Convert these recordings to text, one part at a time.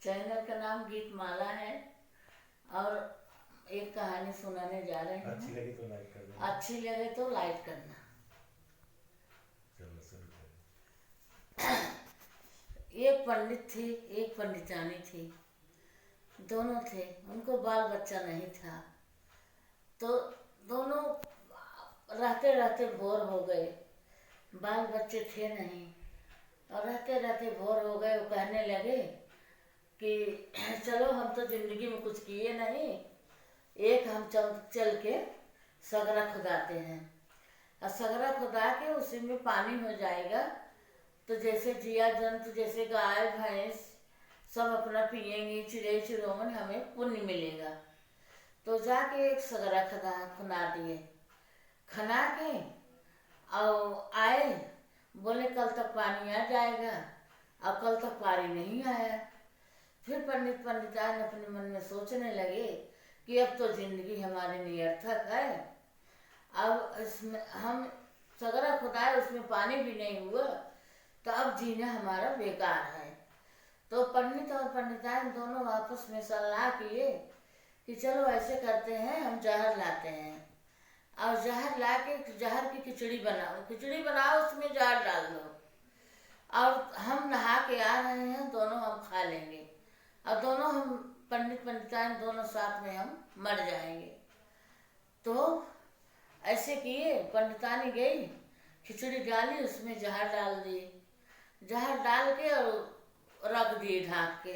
Channel का नाम गीत माला है और एक कहानी सुनाने जा रहे हैं। अच्छी लगी तो लाइक कर देना। अच्छी लगे तो लाइक करना। चलो शुरू करें। एक पंडित थे, एक पंडितानी थी। दोनों थे, उनको बाल बच्चा नहीं था। तो दोनों रहते रहते बोर हो गए। बाल बच्चे थे नहीं और रहते रहते बोर हो गए। वो कहने लगे कि चलो हम तो जिंदगी में कुछ किए नहीं, एक हम चल चल के सगरा खुदाते हैं और सगरा खुदा के उसी में पानी हो जाएगा। तो जैसे जिया जंतु जैसे गाय भैंस सब अपना पिएंगे, चिड़ै चिड़ौन हमें पुण्य मिलेगा। तो जाके एक सगरा खुना दिए। खना के और आए, बोले कल तक पानी आ जाएगा। और कल तक पानी नहीं आया। फिर पंडितान अपने मन में सोचने लगे कि अब तो जिंदगी हमारी निरर्थक है। अब इसमें हम सगरा खुदाए, उसमें पानी भी नहीं हुआ, तो अब जीना हमारा बेकार है। तो पंडित और पंडितान दोनों आपस में सलाह किए कि चलो ऐसे करते हैं, हम जहर लाते हैं और जहर ला के जहर की खिचड़ी बनाओ, उसमें जहर डाल दो और हम नहा के आ रहे हैं, दोनों हम खा लेंगे और दोनों हम पंडितान दोनों साथ में हम मर जाएंगे। तो ऐसे किए। पंडितानी गई, खिचड़ी डाली, उसमें जहर डाल दिए। जहर डाल के और रख दिए ढाक के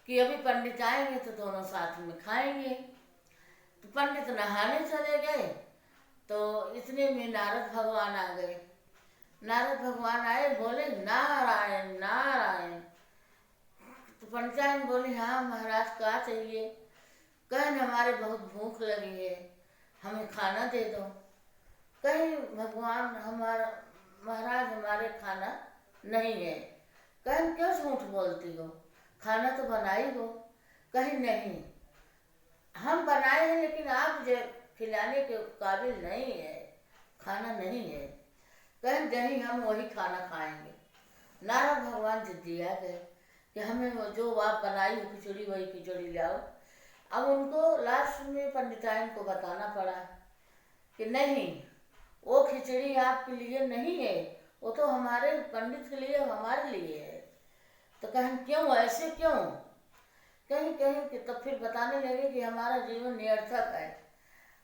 कि अभी पंडित आएंगे तो दोनों साथ में खाएंगे। तो पंडित नहाने चले गए तो इतने में नारद भगवान आ गए। नारद भगवान आए, बोले नारायण नारायण। तो पंडिताइन बोली हाँ महाराज क्या चाहिए। कहें हमारे बहुत भूख लगी है, हमें खाना दे दो। कहीं भगवान हमारा महाराज हमारे खाना नहीं है। कहीं क्यों झूठ बोलती हो, खाना तो बनाई हो। कहीं नहीं, हम बनाए हैं लेकिन आप जो खिलाने के काबिल नहीं है, खाना नहीं है। कहीं नहीं, हम वही खाना खाएंगे। नारद भगवान जिद्दी आ गए कि हमें वो जो आप बनाई हो खिचड़ी वही खिचड़ी लाओ। अब उनको लास्ट में पंडिताइन को बताना पड़ा कि नहीं, वो खिचड़ी आपके लिए नहीं है, वो तो हमारे पंडित के लिए, हमारे लिए है। तो कहें क्यों, ऐसे क्यों। कहीं कहीं कि तब फिर बताने लगे कि हमारा जीवन निरर्थक है,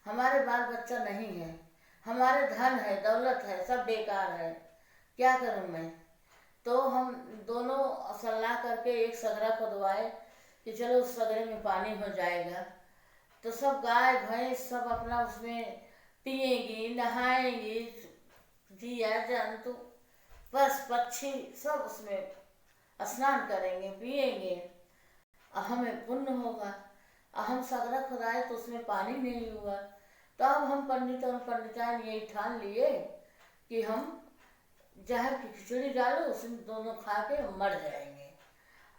हमारे बाल बच्चा नहीं है, हमारे धन है दौलत है सब बेकार है, क्या करूं मैं। तो हम दोनों सलाह करके एक सगरा खुदवाए कि चलो उस सगरे में पानी हो जाएगा। तो सब गाय भैंस सब अपना उसमें पिएंगी, नहाएंगी, जिया जंतु पशु पक्षी सब उसमें स्नान करेंगे, पिएंगे और हमें पुण्य होगा। और हम सगरा खुदाए तो उसमें पानी नहीं हुआ। तो अब हम पंडित और पंडितान यही ठान लिए कि हम जहर की खिचड़ी डालो, उसमें दोनों खा के हम मर जाएंगे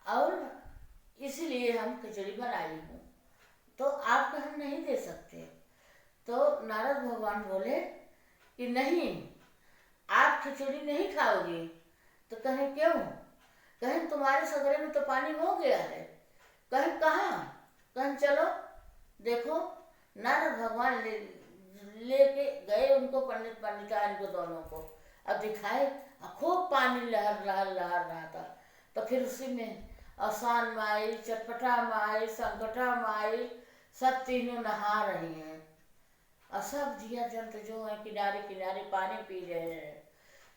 और इसीलिए हम खिचड़ी बनाई हूँ, तो आपको हम नहीं दे सकते। तो नारद भगवान बोले कि नहीं, आप खिचड़ी नहीं खाओगी। तो कहें क्यों। कहें तुम्हारे सगरे में तो पानी हो गया है। कहें कहाँ। कहें चलो देखो। नारद भगवान लेके गए उनको, पंडिताइन को दोनों को, अब दिखाए खूब पानी लहर लहर लहर रहा था। तो फिर उसी में आसान माई, चटपटा माई, संकटा माई सब तीनों नहा रही हैं और सब जिया जंतु जो है किनारे किनारे पानी पी रहे हैं।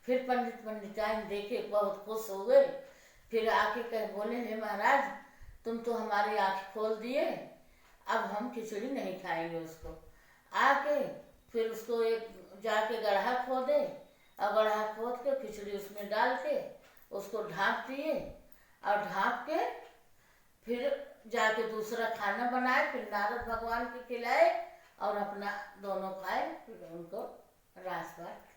फिर पंडिताइन देखे बहुत खुश हो गए। फिर आके कह बोले हे महाराज, तुम तो हमारी आँख खोल दिए, अब हम खिचड़ी नहीं खाएंगे। उसको आके फिर उसको एक जाके गड्ढा खोदे और गड्ढा खोद के खिचड़ी उसमें डाल के उसको ढाँप दिए और ढाँप के फिर जाके दूसरा खाना बनाए, फिर नारद भगवान के खिलाए और अपना दोनों खाए, फिर उनको रास बात